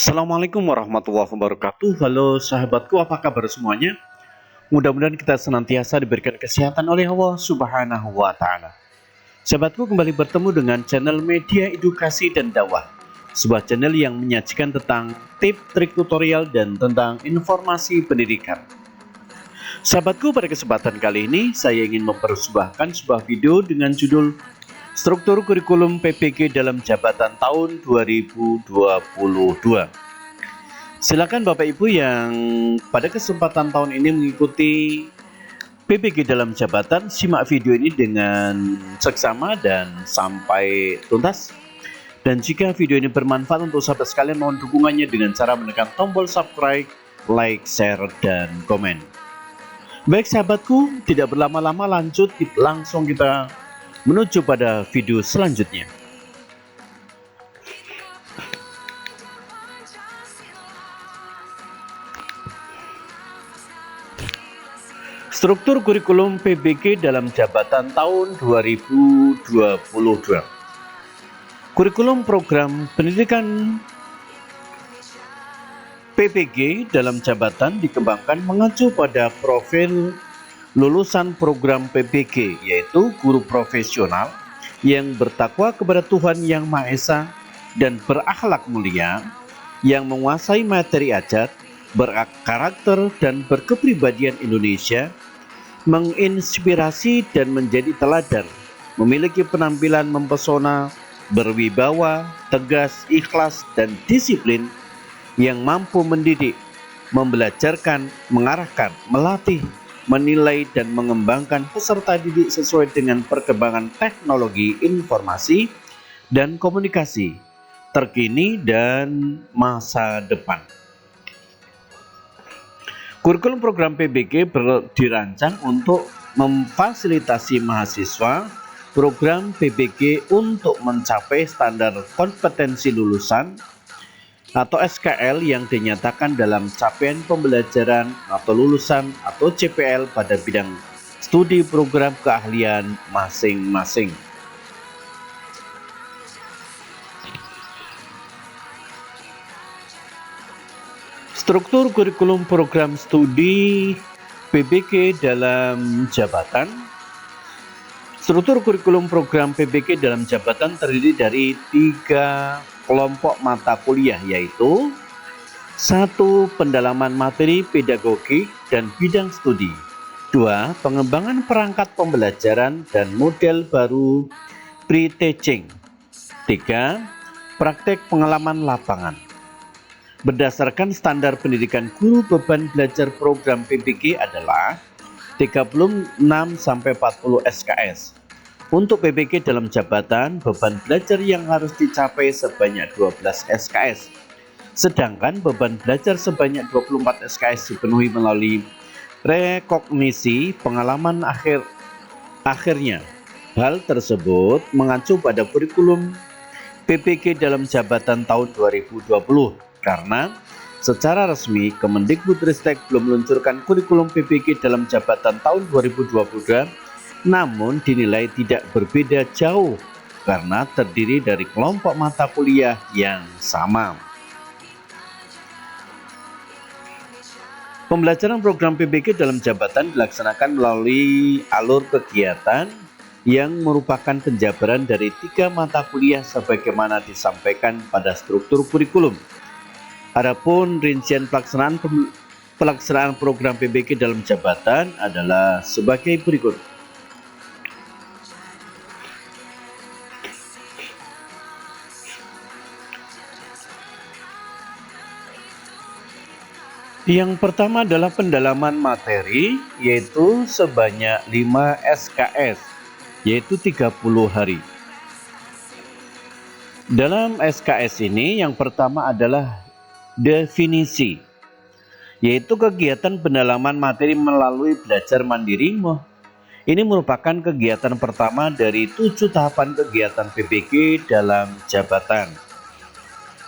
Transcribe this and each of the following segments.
Assalamualaikum warahmatullahi wabarakatuh. Halo sahabatku, apa kabar semuanya? Mudah-mudahan kita senantiasa diberikan kesehatan oleh Allah Subhanahu wa Ta'ala. Sahabatku, kembali bertemu dengan channel Media Edukasi dan Dakwah, sebuah channel yang menyajikan tentang tips, trik, tutorial, dan tentang informasi pendidikan. Sahabatku, pada kesempatan kali ini saya ingin mempersembahkan sebuah video dengan judul Struktur Kurikulum PBG dalam Jabatan tahun 2022. Silakan Bapak Ibu yang pada kesempatan tahun ini mengikuti PBG dalam jabatan, simak video ini dengan seksama dan sampai tuntas. Dan jika video ini bermanfaat untuk sahabat sekalian, mohon dukungannya dengan cara menekan tombol subscribe, like, share, dan komen. Baik sahabatku, tidak berlama-lama langsung kita menuju pada video selanjutnya. Struktur kurikulum PBG dalam jabatan tahun 2022. Kurikulum program pendidikan PBG dalam jabatan dikembangkan mengacu pada profil lulusan program PBG, yaitu guru profesional yang bertakwa kepada Tuhan Yang Maha Esa dan berakhlak mulia, yang menguasai materi ajar, berkarakter dan berkepribadian Indonesia, menginspirasi dan menjadi teladan, memiliki penampilan mempesona, berwibawa, tegas, ikhlas, dan disiplin, yang mampu mendidik, membelajarkan, mengarahkan, melatih, menilai dan mengembangkan peserta didik sesuai dengan perkembangan teknologi informasi dan komunikasi terkini dan masa depan. Kurikulum program PBG dirancang untuk memfasilitasi mahasiswa program PBG untuk mencapai standar kompetensi lulusan atau SKL yang dinyatakan dalam capaian pembelajaran atau lulusan atau CPL pada bidang studi program keahlian masing-masing. Struktur kurikulum program studi PBG dalam jabatan. Struktur kurikulum program PBG dalam jabatan terdiri dari 3 kelompok mata kuliah, yaitu 1. Pendalaman materi pedagogik dan bidang studi. 2. Pengembangan perangkat pembelajaran dan model baru pre-teaching. 3. Praktek pengalaman lapangan. Berdasarkan standar pendidikan guru, beban belajar program PBG adalah 36-40 SKS. Untuk PBG dalam jabatan, beban belajar yang harus dicapai sebanyak 12 SKS. Sedangkan beban belajar sebanyak 24 SKS dipenuhi melalui rekognisi pengalaman akhirnya. Hal tersebut mengacu pada kurikulum PBG dalam jabatan tahun 2020, karena secara resmi Kemendikbudristek belum meluncurkan kurikulum PBG dalam jabatan tahun 2022, namun dinilai tidak berbeda jauh karena terdiri dari kelompok mata kuliah yang sama. Pembelajaran program PBG dalam jabatan dilaksanakan melalui alur kegiatan yang merupakan penjabaran dari 3 mata kuliah sebagaimana disampaikan pada struktur kurikulum. Adapun rincian pelaksanaan program PBG dalam jabatan adalah sebagai berikut. Yang pertama adalah pendalaman materi, yaitu sebanyak 5 SKS, yaitu 30 hari. Dalam SKS ini yang pertama adalah definisi, yaitu kegiatan pendalaman materi melalui belajar mandiri. Ini merupakan kegiatan pertama dari 7 tahapan kegiatan PBG dalam jabatan.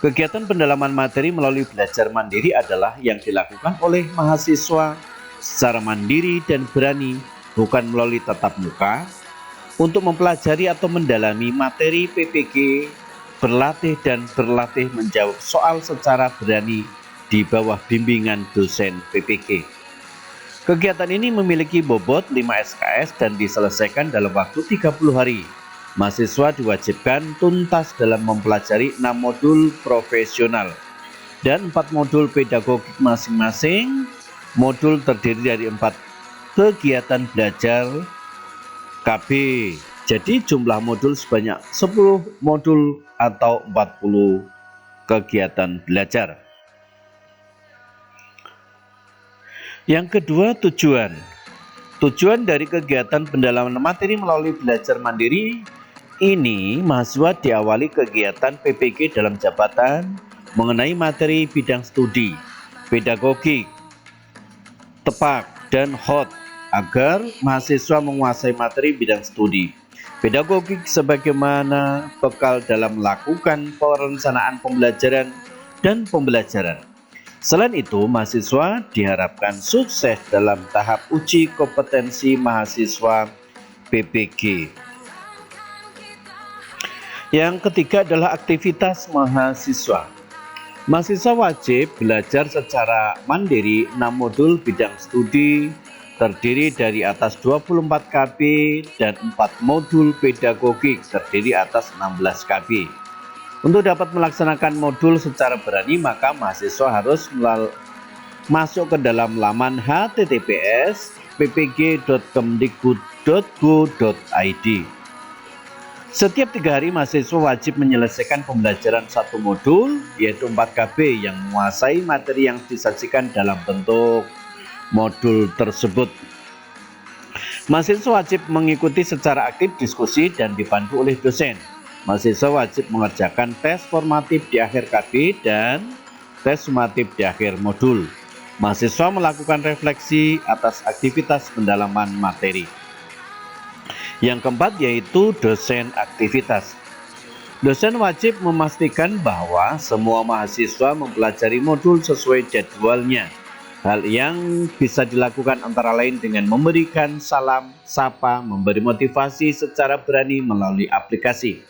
Kegiatan pendalaman materi melalui belajar mandiri adalah yang dilakukan oleh mahasiswa secara mandiri dan berani, bukan melalui tatap muka, untuk mempelajari atau mendalami materi PBG berlatih dan berlatih menjawab soal secara berani di bawah bimbingan dosen PPG. Kegiatan ini memiliki bobot 5 SKS dan diselesaikan dalam waktu 30 hari. Mahasiswa diwajibkan tuntas dalam mempelajari 6 modul profesional dan 4 modul pedagogik masing-masing. Modul terdiri dari 4 kegiatan belajar KB. Jadi jumlah modul sebanyak 10 modul atau 40 kegiatan belajar. Yang kedua, tujuan. Tujuan dari kegiatan pendalaman materi melalui belajar mandiri ini, mahasiswa diawali kegiatan PPG dalam jabatan mengenai materi bidang studi, pedagogik, tepak, dan hot agar mahasiswa menguasai materi bidang studi, pedagogik sebagaimana bekal dalam melakukan perencanaan pembelajaran dan pembelajaran. Selain itu, mahasiswa diharapkan sukses dalam tahap uji kompetensi mahasiswa PPG. Yang ketiga adalah aktivitas mahasiswa. Mahasiswa wajib belajar secara mandiri 6 modul bidang studi terdiri dari atas 24 KB dan 4 modul pedagogik terdiri atas 16 KB. Untuk dapat melaksanakan modul secara berani, maka mahasiswa harus masuk ke dalam laman https://ppg.kemdikbud.go.id. Setiap 3 hari mahasiswa wajib menyelesaikan pembelajaran 1 modul yaitu 4 KB yang menguasai materi yang disajikan dalam bentuk modul tersebut. Mahasiswa wajib mengikuti secara aktif diskusi dan dipandu oleh dosen. Mahasiswa wajib mengerjakan tes formatif di akhir KB dan tes sumatif di akhir modul. Mahasiswa melakukan refleksi atas aktivitas pendalaman materi. Yang keempat yaitu dosen aktivitas. Dosen wajib memastikan bahwa semua mahasiswa mempelajari modul sesuai jadwalnya. Hal yang bisa dilakukan antara lain dengan memberikan salam, sapa, memberi motivasi secara berani melalui aplikasi.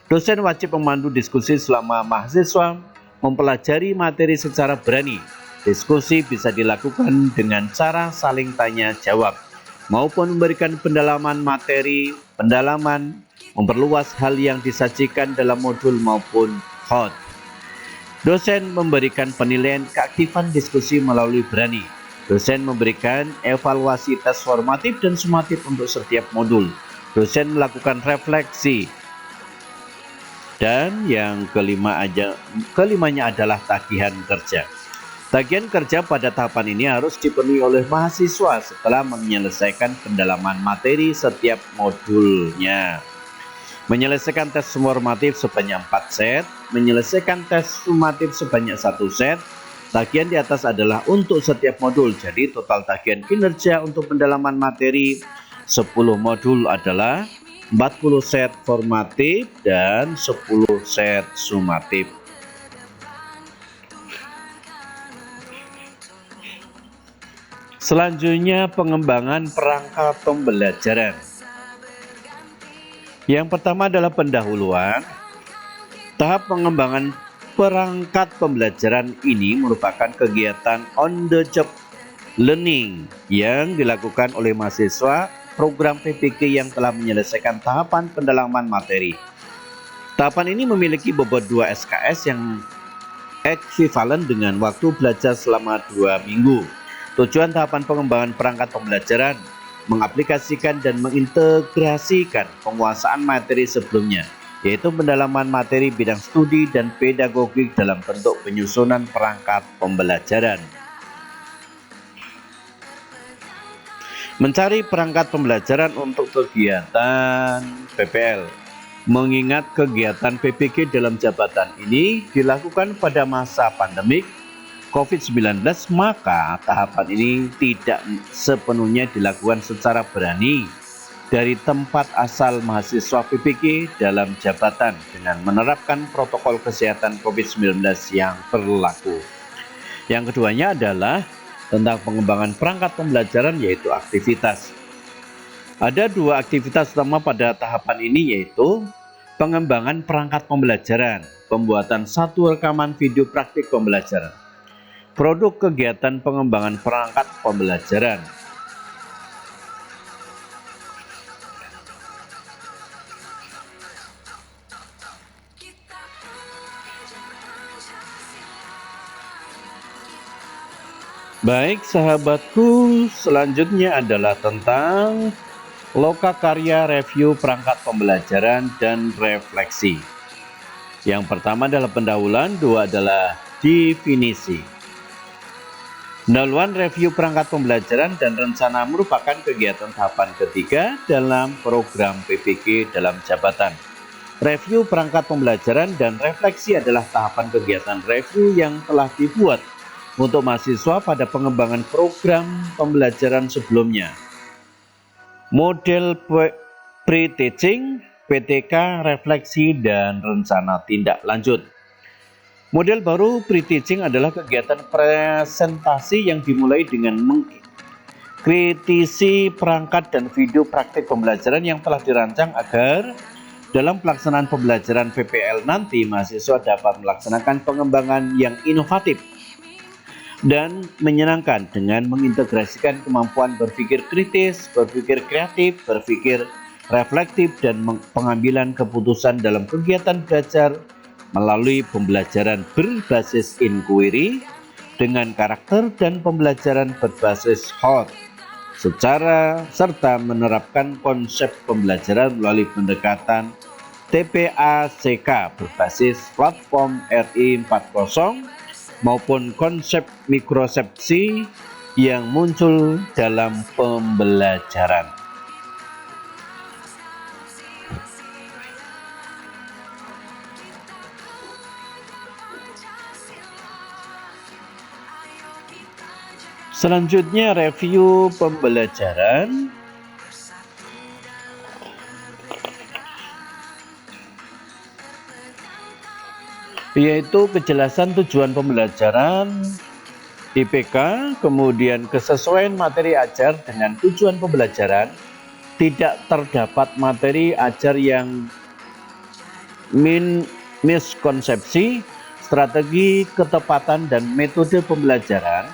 Dosen wajib memandu diskusi selama mahasiswa mempelajari materi secara berani. Diskusi bisa dilakukan dengan cara saling tanya jawab, maupun memberikan pendalaman materi, memperluas hal yang disajikan dalam modul maupun hot. Dosen memberikan penilaian keaktifan diskusi melalui berani. Dosen memberikan evaluasi tes formatif dan sumatif untuk setiap modul. Dosen melakukan refleksi. Dan yang kelimanya adalah tagihan kerja. Tagihan kerja pada tahapan ini harus dipenuhi oleh mahasiswa setelah menyelesaikan pendalaman materi setiap modulnya. Menyelesaikan tes formatif sebanyak 4 set, menyelesaikan tes sumatif sebanyak 1 set. Tagihan di atas adalah untuk setiap modul, jadi total tagihan kinerja untuk pendalaman materi 10 modul adalah 40 set formatif dan 10 set sumatif. Selanjutnya, pengembangan perangkat pembelajaran. Yang pertama adalah pendahuluan. Tahap pengembangan perangkat pembelajaran ini merupakan kegiatan on the job learning yang dilakukan oleh mahasiswa program PPG yang telah menyelesaikan tahapan pendalaman materi. Tahapan ini memiliki bobot 2 SKS yang ekuivalen dengan waktu belajar selama 2 minggu. Tujuan tahapan pengembangan perangkat pembelajaran mengaplikasikan dan mengintegrasikan penguasaan materi sebelumnya, yaitu pendalaman materi bidang studi dan pedagogik dalam bentuk penyusunan perangkat pembelajaran. Mencari perangkat pembelajaran untuk kegiatan PPL. Mengingat kegiatan PPG dalam jabatan ini dilakukan pada masa pandemik COVID-19, maka tahapan ini tidak sepenuhnya dilakukan secara berani dari tempat asal mahasiswa PPG dalam jabatan dengan menerapkan protokol kesehatan COVID-19 yang berlaku. Yang keduanya adalah tentang pengembangan perangkat pembelajaran, yaitu aktivitas. Ada 2 aktivitas utama pada tahapan ini, yaitu pengembangan perangkat pembelajaran, pembuatan satu rekaman video praktik pembelajaran, produk kegiatan pengembangan perangkat pembelajaran. Baik sahabatku, selanjutnya adalah tentang lokakarya review perangkat pembelajaran dan refleksi. Yang pertama adalah pendahuluan, dua adalah definisi. Pendahuluan review perangkat pembelajaran dan rencana merupakan kegiatan tahapan ketiga dalam program PPG dalam jabatan. Review perangkat pembelajaran dan refleksi adalah tahapan kegiatan review yang telah dibuat untuk mahasiswa pada pengembangan program pembelajaran sebelumnya. Model pre-teaching, PTK, refleksi, dan rencana tindak lanjut. Model baru pre-teaching adalah kegiatan presentasi yang dimulai dengan mengkritisi perangkat dan video praktik pembelajaran yang telah dirancang agar dalam pelaksanaan pembelajaran PPL nanti mahasiswa dapat melaksanakan pengembangan yang inovatif dan menyenangkan dengan mengintegrasikan kemampuan berpikir kritis, berpikir kreatif, berpikir reflektif, dan pengambilan keputusan dalam kegiatan belajar melalui pembelajaran berbasis inquiry dengan karakter dan pembelajaran berbasis HOT serta menerapkan konsep pembelajaran melalui pendekatan TPA-CK berbasis platform RI 40 maupun konsep mikrosepsi yang muncul dalam pembelajaran. Selanjutnya review pembelajaran. Yaitu kejelasan tujuan pembelajaran IPK, kemudian kesesuaian materi ajar dengan tujuan pembelajaran, tidak terdapat materi ajar yang miskonsepsi, strategi, ketepatan dan metode pembelajaran,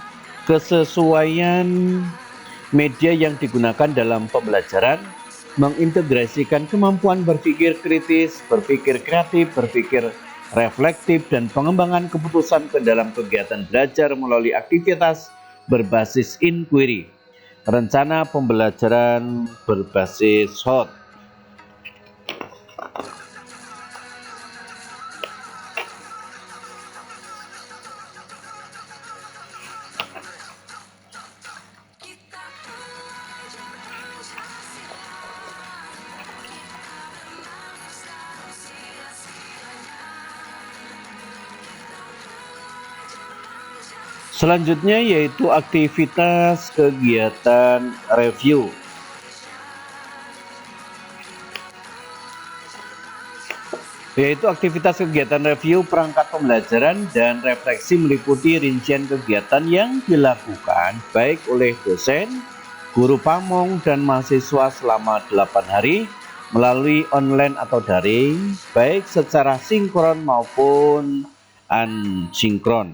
kesesuaian media yang digunakan dalam pembelajaran, mengintegrasikan kemampuan berpikir kritis, berpikir kreatif, berpikir reflektif, dan pengembangan keputusan ke dalam kegiatan belajar melalui aktivitas berbasis inquiry. Rencana pembelajaran berbasis HOT. Selanjutnya yaitu aktivitas kegiatan review. Yaitu aktivitas kegiatan review perangkat pembelajaran dan refleksi meliputi rincian kegiatan yang dilakukan baik oleh dosen, guru pamong, dan mahasiswa selama 8 hari melalui online atau daring, baik secara sinkron maupun asinkron.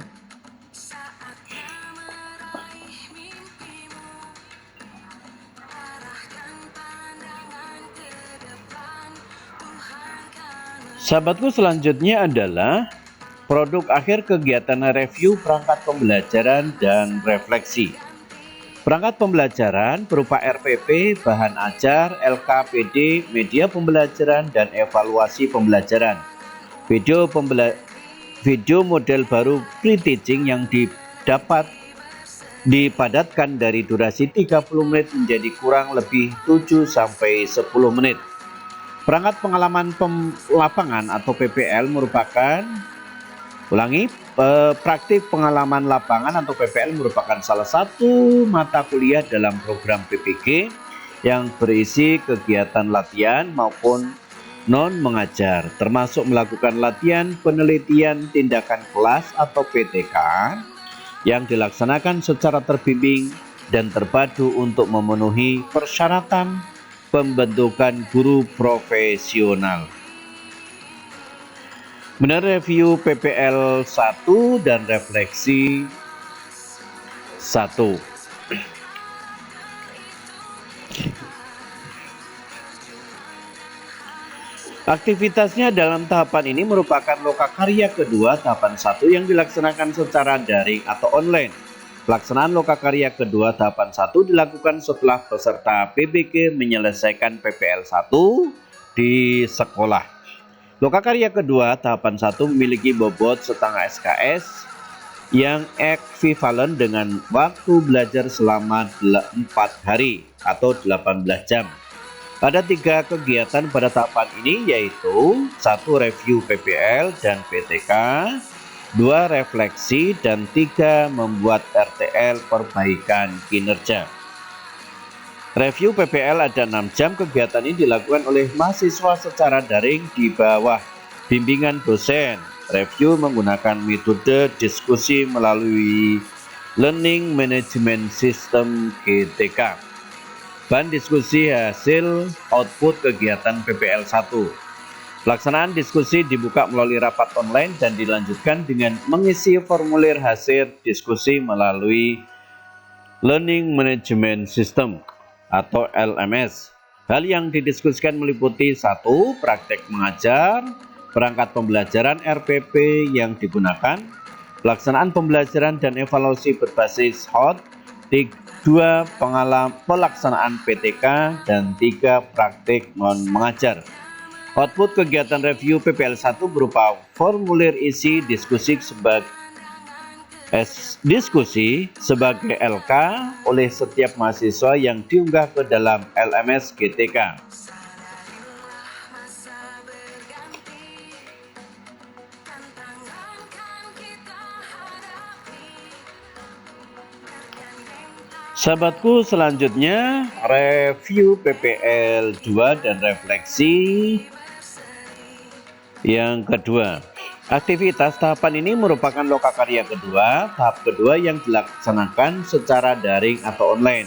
Sahabatku, selanjutnya adalah produk akhir kegiatan review perangkat pembelajaran dan refleksi. Perangkat pembelajaran berupa RPP, bahan ajar, LKPD, media pembelajaran, dan evaluasi pembelajaran. Video model baru pre-teaching yang dipadatkan dari durasi 30 menit menjadi kurang lebih 7-10 menit. Perangkat pengalaman lapangan atau PPL merupakan praktik pengalaman lapangan atau PPL merupakan salah satu mata kuliah dalam program PPG yang berisi kegiatan latihan maupun non mengajar, termasuk melakukan latihan penelitian tindakan kelas atau PTK yang dilaksanakan secara terbimbing dan terpadu untuk memenuhi persyaratan pembentukan guru profesional. Kemudian review PPL 1 dan refleksi 1. Aktivitasnya dalam tahapan ini merupakan lokakarya kedua tahapan 1 yang dilaksanakan secara daring atau online. Pelaksanaan lokakarya kedua tahapan 1 dilakukan setelah peserta PBG menyelesaikan PPL 1 di sekolah. Lokakarya kedua tahapan 1 memiliki bobot setengah SKS yang ekuivalen dengan waktu belajar selama 4 hari atau 18 jam. Ada 3 kegiatan pada tahapan ini, yaitu 1 review PPL dan PTK, 2 refleksi, dan 3 membuat RTL perbaikan kinerja. Review PPL ada 6 jam. Kegiatan ini dilakukan oleh mahasiswa secara daring di bawah bimbingan dosen. Review menggunakan metode diskusi melalui Learning Management System GTK. Bahan diskusi hasil output kegiatan PPL 1. Pelaksanaan diskusi dibuka melalui rapat online dan dilanjutkan dengan mengisi formulir hasil diskusi melalui Learning Management System atau LMS. Hal yang didiskusikan meliputi 1. Praktek mengajar, perangkat pembelajaran RPP yang digunakan, pelaksanaan pembelajaran dan evaluasi berbasis HOT, 2 pelaksanaan PTK, dan 3 praktik mengajar. Output kegiatan review PPL 1 berupa formulir isi diskusi sebagai LK oleh setiap mahasiswa yang diunggah ke dalam LMS GTK. Sahabatku, selanjutnya review PPL 2 dan refleksi yang kedua. Aktivitas tahapan ini merupakan lokakarya kedua, tahap kedua yang dilaksanakan secara daring atau online.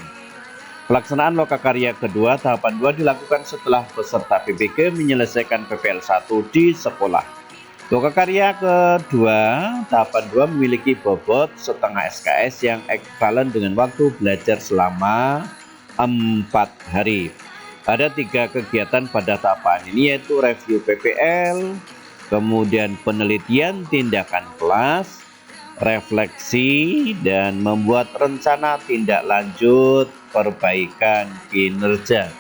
Pelaksanaan lokakarya kedua tahapan 2 dilakukan setelah peserta PBG menyelesaikan PPL 1 di sekolah. Lokakarya kedua tahapan 2 memiliki bobot setengah SKS yang ekuivalen dengan waktu belajar selama 4 hari. Ada 3 kegiatan pada tahapan ini, yaitu review PPL, kemudian penelitian tindakan kelas, refleksi, dan membuat rencana tindak lanjut perbaikan kinerja.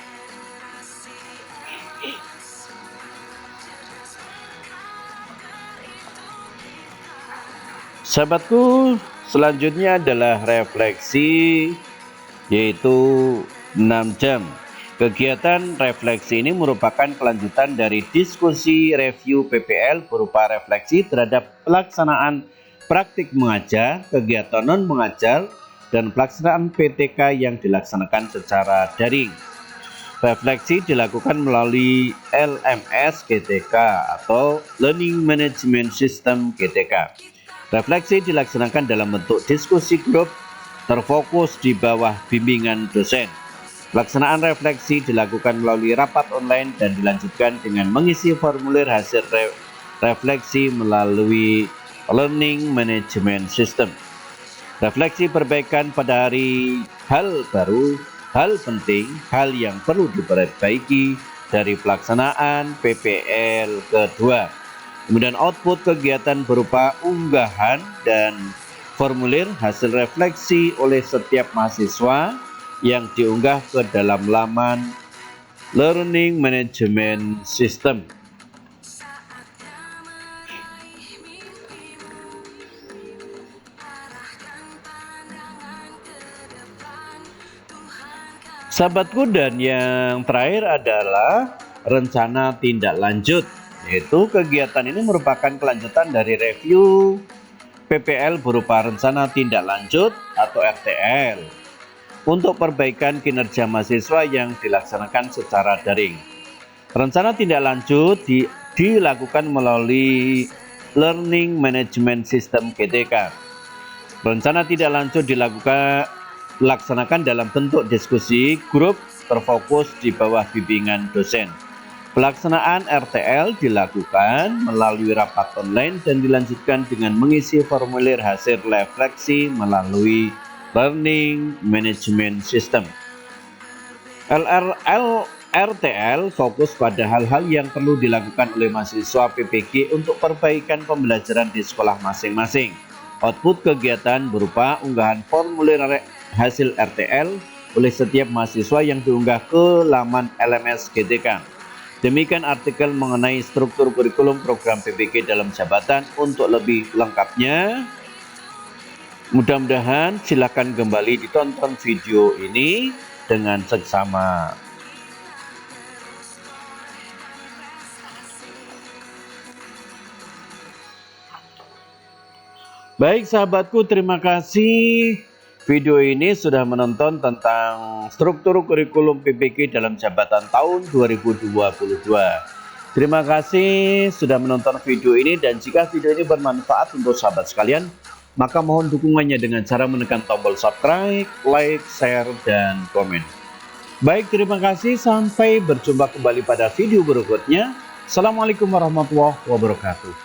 Sahabatku, selanjutnya adalah refleksi, yaitu 6 jam. Kegiatan refleksi ini merupakan kelanjutan dari diskusi review PPL berupa refleksi terhadap pelaksanaan praktik mengajar, kegiatan non mengajar, dan pelaksanaan PTK yang dilaksanakan secara daring. Refleksi dilakukan melalui LMS GTK atau Learning Management System GTK. Refleksi dilaksanakan dalam bentuk diskusi grup terfokus di bawah bimbingan dosen. Pelaksanaan refleksi dilakukan melalui rapat online dan dilanjutkan dengan mengisi formulir hasil refleksi melalui Learning Management System. Refleksi perbaikan pada hari, hal baru, hal penting, hal yang perlu diperbaiki dari pelaksanaan PPL kedua. Kemudian output kegiatan berupa unggahan dan formulir hasil refleksi oleh setiap mahasiswa yang diunggah ke dalam laman Learning Management System. Sahabatku, dan yang terakhir adalah rencana tindak lanjut, yaitu kegiatan ini merupakan kelanjutan dari review PPL berupa rencana tindak lanjut atau RTL untuk perbaikan kinerja mahasiswa yang dilaksanakan secara daring. Rencana tindak lanjut dilakukan melalui Learning Management System GTK. Rencana tindak lanjut dilaksanakan dalam bentuk diskusi grup terfokus di bawah bimbingan dosen. Pelaksanaan RTL dilakukan melalui rapat online dan dilanjutkan dengan mengisi formulir hasil refleksi melalui Learning Management System. RTL fokus pada hal-hal yang perlu dilakukan oleh mahasiswa PPG untuk perbaikan pembelajaran di sekolah masing-masing. Output kegiatan berupa unggahan formulir hasil RTL oleh setiap mahasiswa yang diunggah ke laman LMS GTK. Demikian artikel mengenai struktur kurikulum program PPG dalam jabatan. Untuk lebih lengkapnya, mudah-mudahan silakan kembali ditonton video ini dengan seksama. Baik sahabatku, terima kasih video ini sudah menonton tentang struktur kurikulum PPG dalam jabatan tahun 2022. Terima kasih sudah menonton video ini, dan jika video ini bermanfaat untuk sahabat sekalian, maka mohon dukungannya dengan cara menekan tombol subscribe, like, share, dan komen. Baik, terima kasih. Sampai berjumpa kembali pada video berikutnya. Assalamualaikum warahmatullahi wabarakatuh.